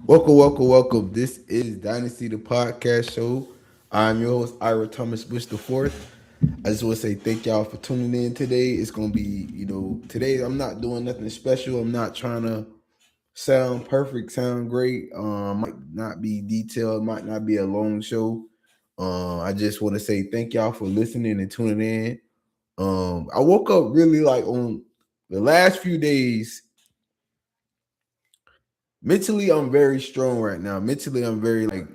Welcome, welcome, welcome. This is Dynasty the Podcast Show. I'm your host, Ira Thomas Bush the Fourth. I just want to say thank y'all for tuning in today. It's gonna be, today I'm not doing nothing special. I'm not trying to sound perfect, sound great. Might not be detailed, might not be a long show. I just want to say thank y'all for listening and tuning in. I woke up really like on the last few days. Mentally, I'm very strong right now. Mentally, I'm very like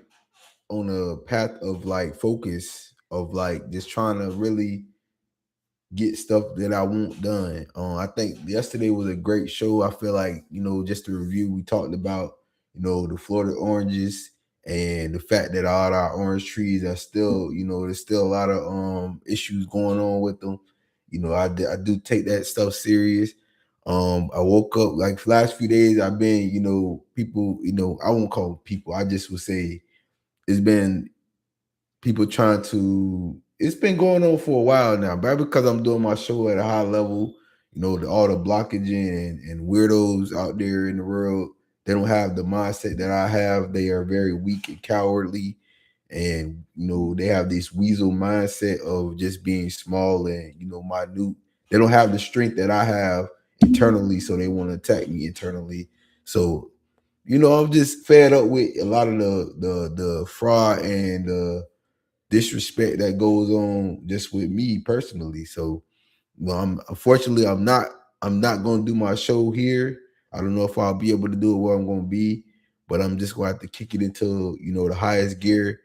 on a path of like focus of like just trying to really get stuff that I want done. I think yesterday was a great show. I feel like, just to review, we talked about, the Florida oranges and the fact that all our orange trees are still, there's still a lot of issues going on with them. I do take that stuff serious. I woke up like last few days I've been, people, I won't call them people. I just would say it's been people trying to it's been going on for a while now, but because I'm doing my show at a high level, all the blockage and weirdos out there in the world, they don't have the mindset that I have. They are very weak and cowardly, and they have this weasel mindset of just being small and minute. They don't have the strength that I have internally, so they want to attack me internally. So I'm just fed up with a lot of the fraud and the disrespect that goes on just with me personally. So, I'm not going to do my show here. I don't know if I'll be able to do it where I'm going to be, but I'm just going to have to kick it into the highest gear,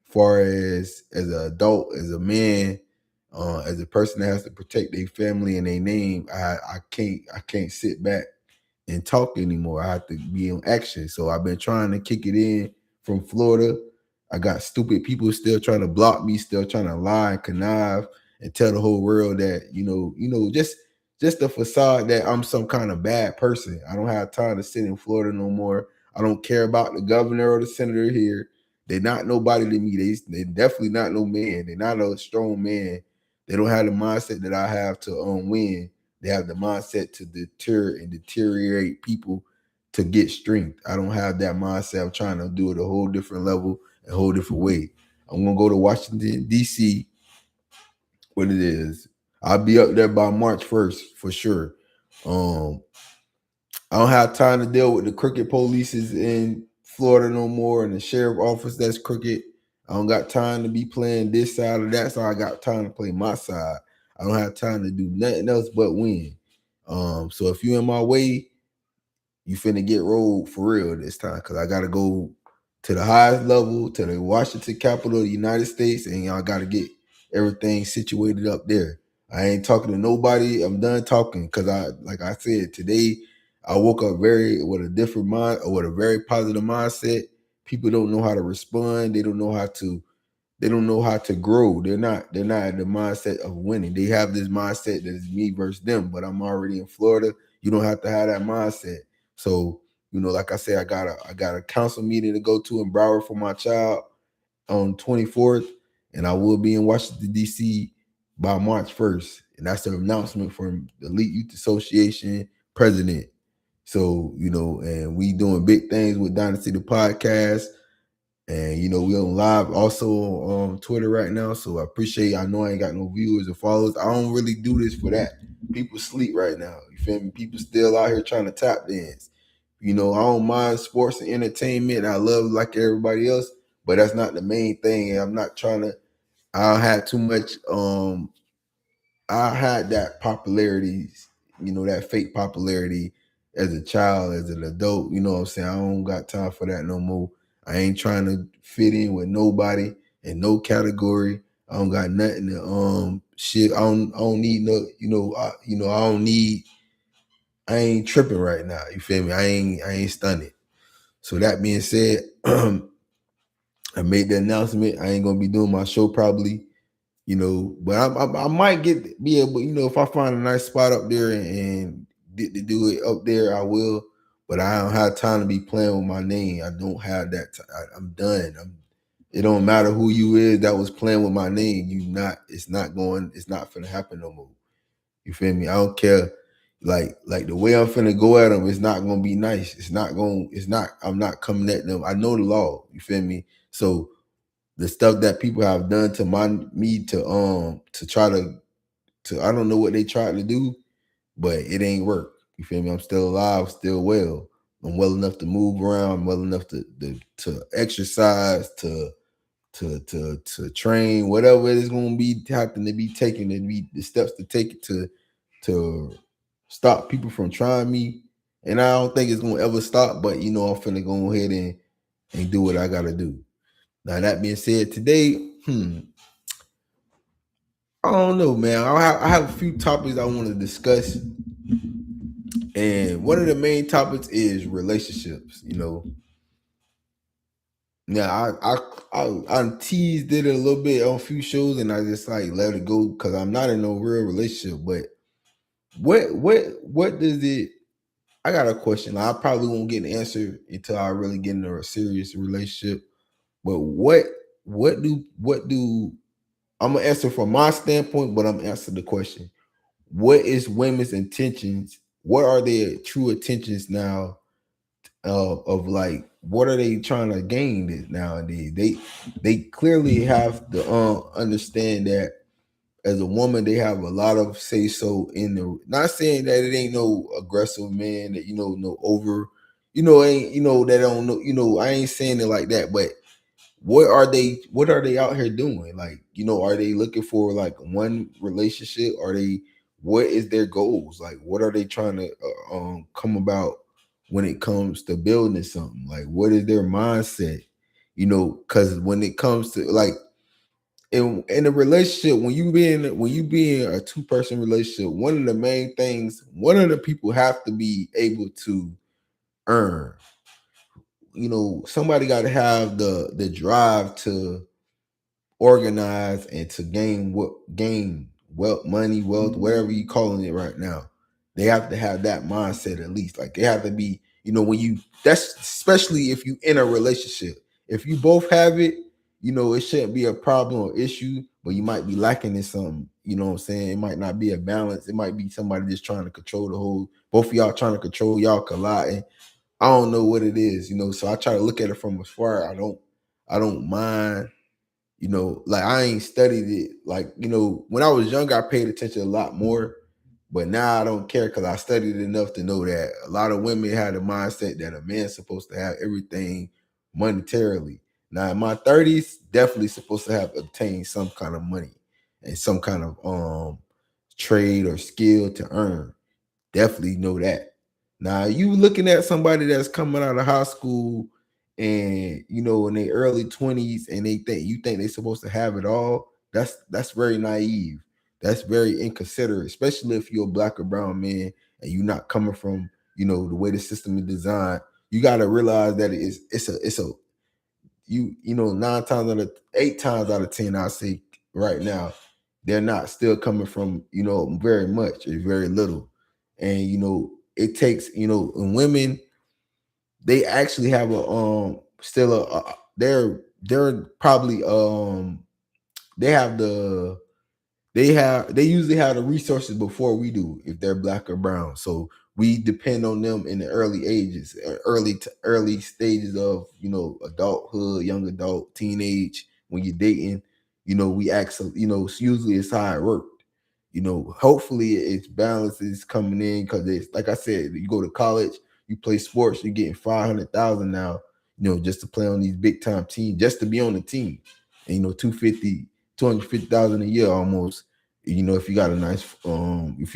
far as an adult, as a man, as a person that has to protect their family and their name. I can't sit back and talk anymore. I have to be in action. So I've been trying to kick it in from Florida. I got stupid people still trying to block me, still trying to lie and connive and tell the whole world that, just the facade that I'm some kind of bad person. I don't have time to sit in Florida no more. I don't care about the governor or the senator here. They're not nobody to me. They definitely not no man. They're not a strong man. They don't have the mindset that I have to win. They have the mindset to deter and deteriorate people to get strength. I don't have that mindset. I'm trying to do it a whole different level, a whole different way. I'm gonna go to Washington D.C. What it is. I'll be up there by March 1st for sure. Um, I don't have time to deal with the crooked polices in Florida no more and the sheriff office that's crooked. I don't got time to be playing this side or that side. I got time to play my side. I don't have time to do nothing else but win. So if you in my way, you finna get rolled for real this time because I gotta go to the highest level, to the Washington capital of the United States, and y'all gotta get everything situated up there. I ain't talking to nobody. I'm done talking because like I said, today I woke up very with a different mind or with a very positive mindset. People don't know how to respond. They don't know how to grow. They're not in the mindset of winning. They have this mindset that is me versus them, but I'm already in Florida. You don't have to have that mindset. So, like I said, I got a council meeting to go to in Broward for my child on 24th, and I will be in Washington, D.C. by March 1st. And that's the announcement from the Elite Youth Association president. So, and we doing big things with Dynasty the podcast. And we on live also on Twitter right now. So I appreciate. I know I ain't got no viewers or followers. I don't really do this for that. People sleep right now. You feel me? People still out here trying to tap dance. I don't mind sports and entertainment. I love like everybody else, but that's not the main thing. I'm not trying to. I had too much. I had that popularity, that fake popularity as a child, as an adult. You know what I'm saying? I don't got time for that no more. I ain't trying to fit in with nobody in no category. I don't got nothing to shit. I don't need no, I don't need I ain't tripping right now. You feel me? I ain't stunned. So that being said, I made the announcement. I ain't gonna be doing my show probably, but I might be able, if I find a nice spot up there and get to do it up there, I will. But I don't have time to be playing with my name. I don't have that. I'm done. It don't matter who you is that was playing with my name. You not. It's not going. It's not gonna happen no more. You feel me? I don't care. Like the way I'm finna go at them, it's not gonna be nice. It's not gonna. It's not. I'm not coming at them. I know the law. You feel me? So the stuff that people have done to me to try to I don't know what they tried to do, but it ain't work. You feel me? I'm still alive, still well. I'm well enough to move around, well enough to exercise, to train, whatever it is going to be having to be taken and be the steps to take it to stop people from trying me. And I don't think it's gonna ever stop, but I'm finna go ahead and do what I gotta do. Now that being said, today, I don't know, man. I have a few topics I want to discuss, and one of the main topics is relationships. Now I teased it a little bit on a few shows, and I just like let it go because I'm not in no real relationship. But what does it? I got a question. I probably won't get an answer until I really get into a serious relationship. But what do I'm gonna answer from my standpoint, but I'm gonna answer the question. What is women's intentions? What are their true intentions now? Of like, what are they trying to gain this nowadays? They clearly have to understand that as a woman, they have a lot of say so in the. Not saying that it ain't no aggressive man that no over, ain't that don't know. I ain't saying it like that, but what are they out here doing? Like, are they looking for like one relationship? Are they what is their goals? Like, what are they trying to come about when it comes to building something? Like, what is their mindset? Because when it comes to like in a relationship, when you be in a two-person relationship, one of the main things, one of the people have to be able to earn. Somebody got to have the drive to organize and to gain wealth, money, wealth, whatever you calling it right now. They have to have that mindset at least. Like they have to be, when you that's especially if you in a relationship. If you both have it, it shouldn't be a problem or issue, but you might be lacking in something. You know what I'm saying? It might not be a balance. It might be somebody just trying to control the whole, both of y'all trying to control y'all colliding. I don't know what it is, so I try to look at it from afar. I don't mind, like I ain't studied it. Like, when I was younger, I paid attention a lot more. But now I don't care because I studied enough to know that a lot of women had a mindset that a man's supposed to have everything monetarily. Now in my 30s, definitely supposed to have obtained some kind of money and some kind of trade or skill to earn. Definitely know that. Now you looking at somebody that's coming out of high school and in their early 20s and you think they're supposed to have it all. That's very naive. That's very inconsiderate, especially if you're a black or brown man and you're not coming from the way the system is designed. You got to realize that it's a nine times out of 8 times out of 10, I say right now, they're not still coming from, very much or very little. And, it takes, and women, they actually have a, still they're probably, they have they usually have the resources before we do if they're black or brown. So we depend on them in the early ages, early stages of adulthood, young adult, teenage. When you're dating, we actually usually it's how it worked. Hopefully it's balance is coming in because it's like I said, you go to college, you play sports, you're getting 500,000 now. Just to play on these big time teams, just to be on the team, and 250,000 a year almost. If you got a nice, if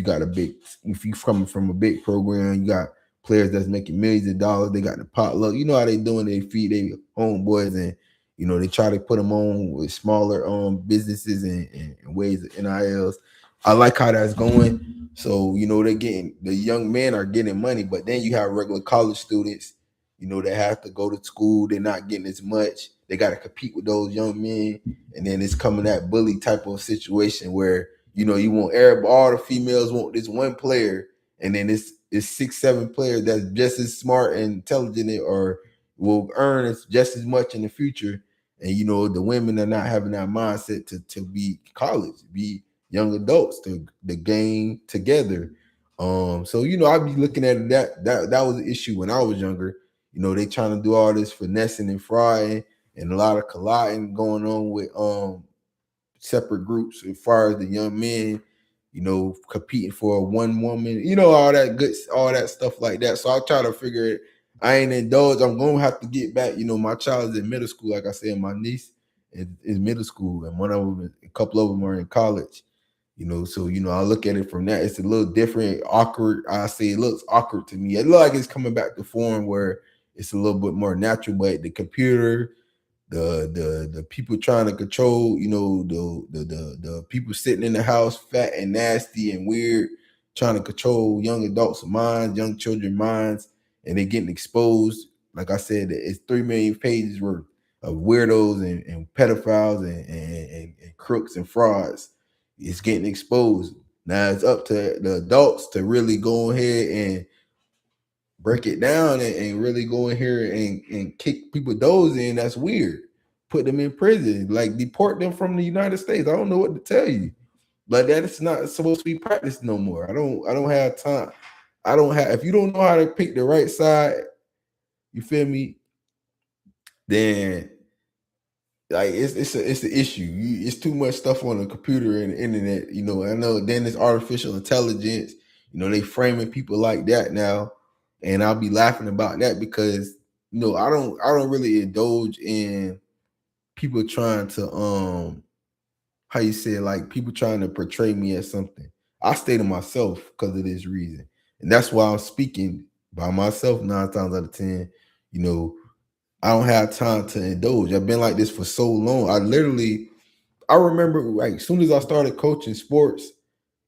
you coming from a big program, you got players that's making millions of dollars. They got the potluck. You know how they doing? They feed their homeboys, and they try to put them on with smaller businesses and ways of NILs. I like how that's going. So they're getting the young men are getting money, but then you have regular college students. They have to go to school. They're not getting as much. They got to compete with those young men, and then it's coming that bully type of situation where you want all the females want this one player, and then it's 6, 7 players that's just as smart and intelligent or will earn just as much in the future. And the women are not having that mindset to be college, be young adults to the game together. So I be looking at it, that was an issue when I was younger. They trying to do all this finessing and frying and a lot of colliding going on with separate groups as far as the young men, competing for a one woman, all that stuff like that. So I try to figure it. I ain't indulged. I'm gonna have to get back. My child is in middle school, like I said, my niece is middle school, and one of them, a couple of them are in college. So I look at it from that. It's a little different, awkward. I say it looks awkward to me. It looks like it's coming back to form where it's a little bit more natural, but the computer, the people trying to control, the people sitting in the house fat and nasty and weird, trying to control young adults' minds, young children's minds, and they getting exposed. Like I said, it's 3 million pages worth of weirdos and pedophiles and crooks and frauds. It's getting exposed. Now it's up to the adults to really go ahead and break it down and really go in here and kick people doors in. That's weird. Put them in prison, like deport them from the United States. I don't know what to tell you. But that is not supposed to be practiced no more. I don't have time. I don't have, if you don't know how to pick the right side, you feel me, then like it's an issue. It's too much stuff on the computer and the internet. I know. Then it's artificial intelligence. They framing people like that now, and I'll be laughing about that because I don't really indulge in people trying to how you say it, like people trying to portray me as something. I stay to myself because of this reason, and that's why I'm speaking by myself 9 times out of 10. You know, I don't have time to indulge. I've been like this for so long. I remember like as soon as I started coaching sports,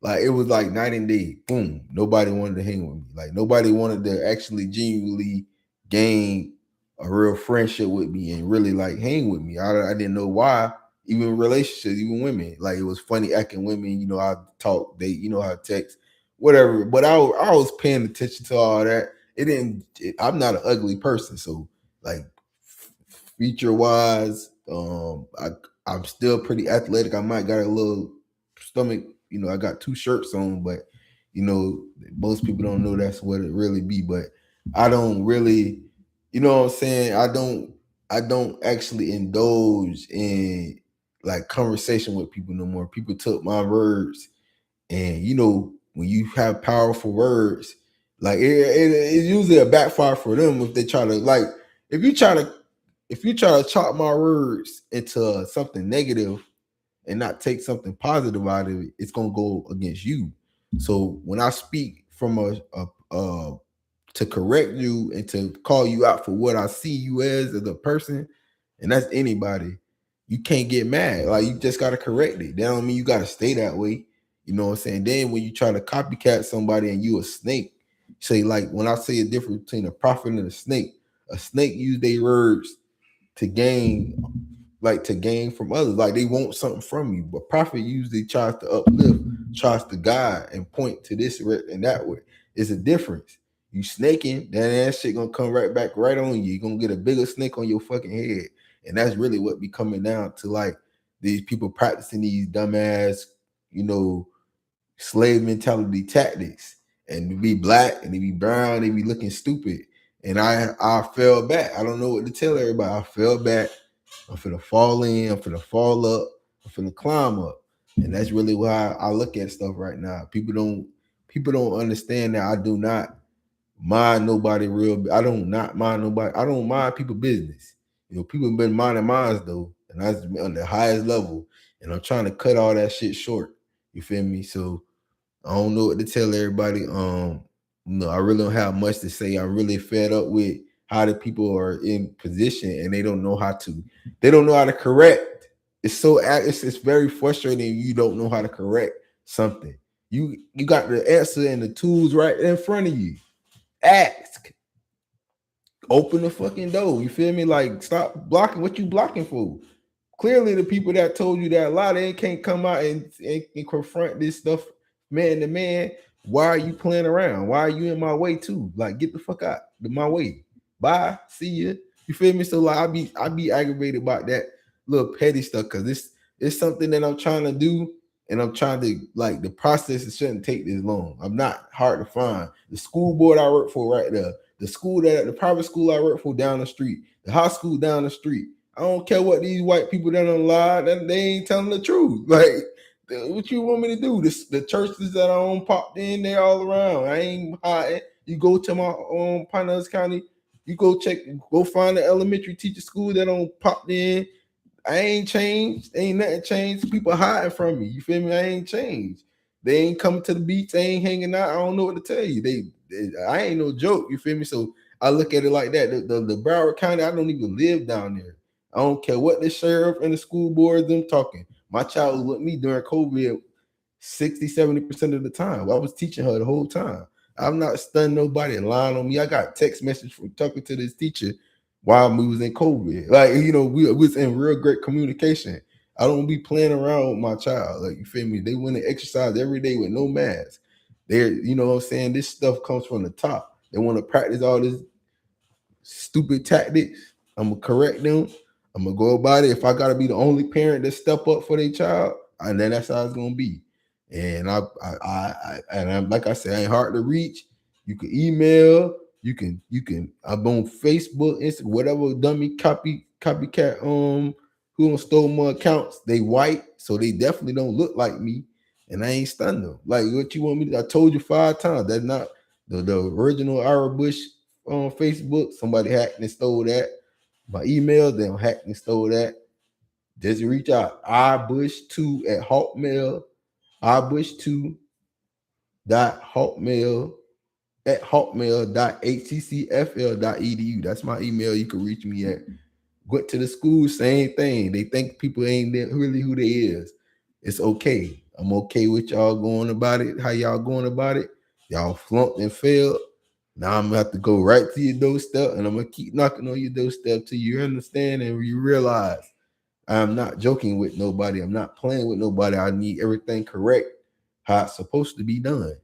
like it was like night and day. Boom. Nobody wanted to hang with me. Like nobody wanted to actually genuinely gain a real friendship with me and really like hang with me. I didn't know why. Even relationships, even women. Like it was funny acting women. I talk, date, how to text, whatever. But I was paying attention to all that. I'm not an ugly person. So like feature wise, I'm still pretty athletic. I might got a little stomach. I got 2 shirts on, but most people don't know that's what it really be. But I don't really, what I'm saying. I don't actually indulge in like conversation with people no more. People took my words, and when you have powerful words, like it's usually a backfire for them if they try to like if you try to chop my words into something negative and not take something positive out of it, it's gonna go against you. So when I speak from a to correct you and to call you out for what I see you as a person, and that's anybody, you can't get mad. Like you just gotta correct it. That don't mean you gotta stay that way. You know what I'm saying? Then when you try to copycat somebody and you a snake, say like when I say a difference between a prophet and a snake use their words to gain from others. Like they want something from you. But prophet usually tries to uplift, tries to guide and point to this and that way. It's a difference. You snaking, then that shit gonna come right back right on you. You're gonna get a bigger snake on your fucking head. And that's really what be coming down to, like these people practicing these dumbass, you know, slave mentality tactics. And to be black and to be brown, they be looking stupid. And I fell back. I don't know what to tell everybody. I fell back. I'm finna fall in. I'm finna fall up. I'm finna climb up. And that's really why I look at stuff right now. People don't understand that I do not mind nobody real. I don't not mind nobody. I don't mind people business. People been minding mine though, and that's on the highest level. And I'm trying to cut all that shit short. You feel me? So I don't know what to tell everybody. No, I really don't have much to say. I'm really fed up with how the people are in position and they don't know how to. They don't know how to correct. It's very frustrating. You don't know how to correct something. You got the answer and the tools right in front of you. Ask. Open the fucking door. You feel me? Like stop blocking. What you blocking for? Clearly the people that told you that lie, they can't come out and confront this stuff man to man. Why are you playing around? Why are you in my way too? Like get the fuck out of my way. Bye. See ya. You feel me? So like I be aggravated about that little petty stuff because it's something that I'm trying to do. And I'm trying to like the process shouldn't take this long. I'm not hard to find. The school board I work for right there, the private school I work for down the street, the high school down the street. I don't care what these white people that on lie, that they ain't telling the truth. Like, what you want me to do? The churches that I own popped in there all around. I ain't hiding. You go to my Pinellas County, you go find the elementary teacher school that don't popped in. I ain't changed. Ain't nothing changed. People hiding from me. You feel me? I ain't changed. They ain't coming to the beach. They ain't hanging out. I don't know what to tell you. I ain't no joke. You feel me? So I look at it like that. The Broward County, I don't even live down there. I don't care what the sheriff and the school board them talking. My child was with me during COVID 60-70% of the time. I was teaching her the whole time. I'm not stunning nobody and lying on me. I got text message from talking to this teacher while we was in COVID. Like, we was in real great communication. I don't be playing around with my child. Like, you feel me? They went to exercise every day with no mask. They're, you know what I'm saying? This stuff comes from the top. They want to practice all this stupid tactics. I'm gonna correct them. I'm gonna go about it. If I gotta be the only parent that step up for their child, and then that's how it's gonna be. And I'm like I said, I ain't hard to reach. You can email. I'm on Facebook, Instagram, whatever dummy copycat who don't stole my accounts. They white, so they definitely don't look like me, and I ain't stunned them. Like, what you want me to? I told you 5 times. That's not the original Ira Bush on Facebook. Somebody hacked and stole that. My email, they hacked and stole that. Just reach out. ibush2 at hotmail. ibush2 dot hotmail at hotmail.hccfl.edu. That's my email. You can reach me at. Went to the school, same thing. They think people ain't really who they is. It's okay. I'm okay with y'all going about it. How y'all going about it? Y'all flunked and failed. Now I'm gonna have to go right to your doorstep, and I'm gonna keep knocking on your doorstep till you understand and you realize I'm not joking with nobody. I'm not playing with nobody. I need everything correct, how it's supposed to be done.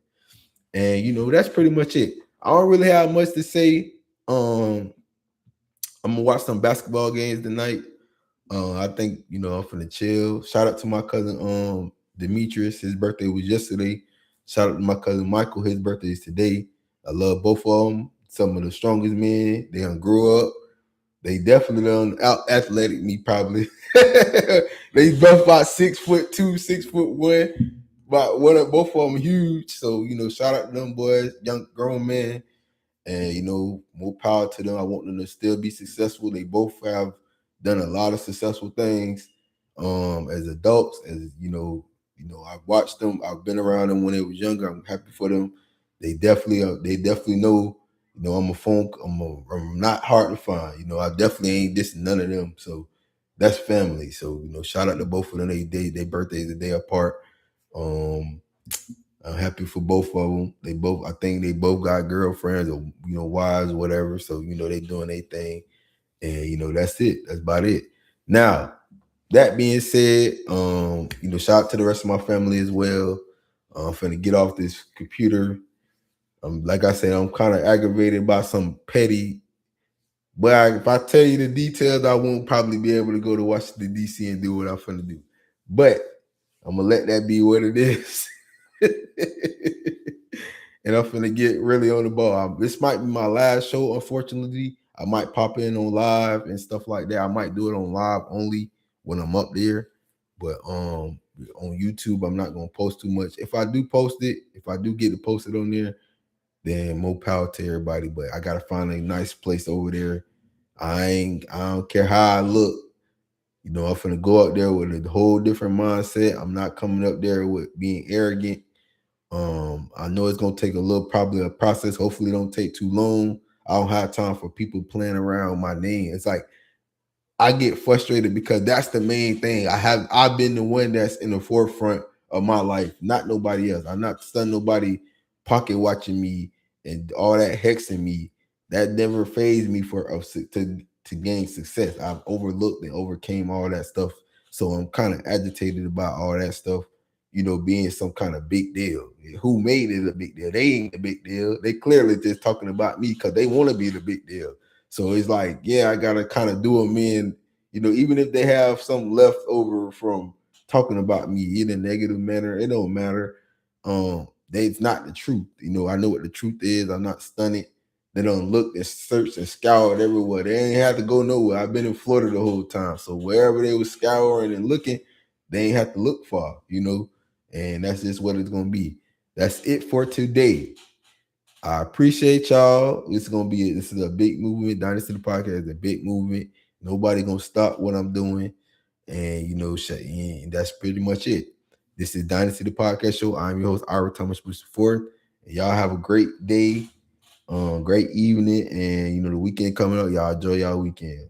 And that's pretty much it. I don't really have much to say. I'm gonna watch some basketball games tonight. I think I'm finna chill. Shout out to my cousin Demetrius. His birthday was yesterday. Shout out to my cousin Michael. His birthday is today. I love both of them. Some of the strongest men. They done grew up. They definitely done out athletic me probably. They both about 6'2", 6'1". But both of them huge. So shout out to them boys, young grown men. And more power to them. I want them to still be successful. They both have done a lot of successful things as adults. I've watched them. I've been around them when they was younger. I'm happy for them. They definitely know. I'm not hard to find. I definitely ain't dissing none of them. So that's family. So shout out to both of them. They birthdays a day apart. I'm happy for both of them. I think they both got girlfriends or wives, whatever. So they doing their thing, and that's it. That's about it. Now, that being said, shout out to the rest of my family as well. I'm finna get off this computer. Like I said, I'm kind of aggravated by some petty. But if I tell you the details, I won't probably be able to go to Washington D.C. and do what I'm finna do. But I'm gonna let that be what it is. And I'm finna get really on the ball. This might be my last show, unfortunately. I might pop in on live and stuff like that. I might do it on live only when I'm up there. But on YouTube, I'm not gonna post too much. If I do post it, if I do get to post it on there, then more power to everybody. But I gotta find a nice place over there. I don't care how I look. I'm finna go up there with a whole different mindset. I'm not coming up there with being arrogant. I know it's gonna take probably a process. Hopefully, it don't take too long. I don't have time for people playing around with my name. It's like I get frustrated because that's the main thing. I've been the one that's in the forefront of my life, not nobody else. I'm not stunning nobody pocket watching me and all that hexing me. That never phased me to gain success. I've overlooked and overcame all that stuff. So I'm kind of agitated about all that stuff, being some kind of big deal. Who made it a big deal? They ain't a big deal. They clearly just talking about me because they want to be the big deal. So it's like, yeah, I gotta kind of do them in, even if they have some left over from talking about me in a negative manner. It don't matter. It's not the truth. You know, I know what the truth is. I'm not stunted. They don't look and search and scour everywhere. They ain't have to go nowhere. I've been in Florida the whole time. So wherever they was scouring and looking, they ain't have to look far, you know. And that's just what it's gonna be. That's it for today. I appreciate y'all. This is a big movement. Dynasty the Podcast is a big movement. Nobody gonna stop what I'm doing. And you know, and that's pretty much it. This is Dynasty the Podcast Show. I'm your host, Ira Thomas Bruce IV. And y'all have a great day, great evening, and you know, the weekend coming up. Y'all enjoy y'all weekend.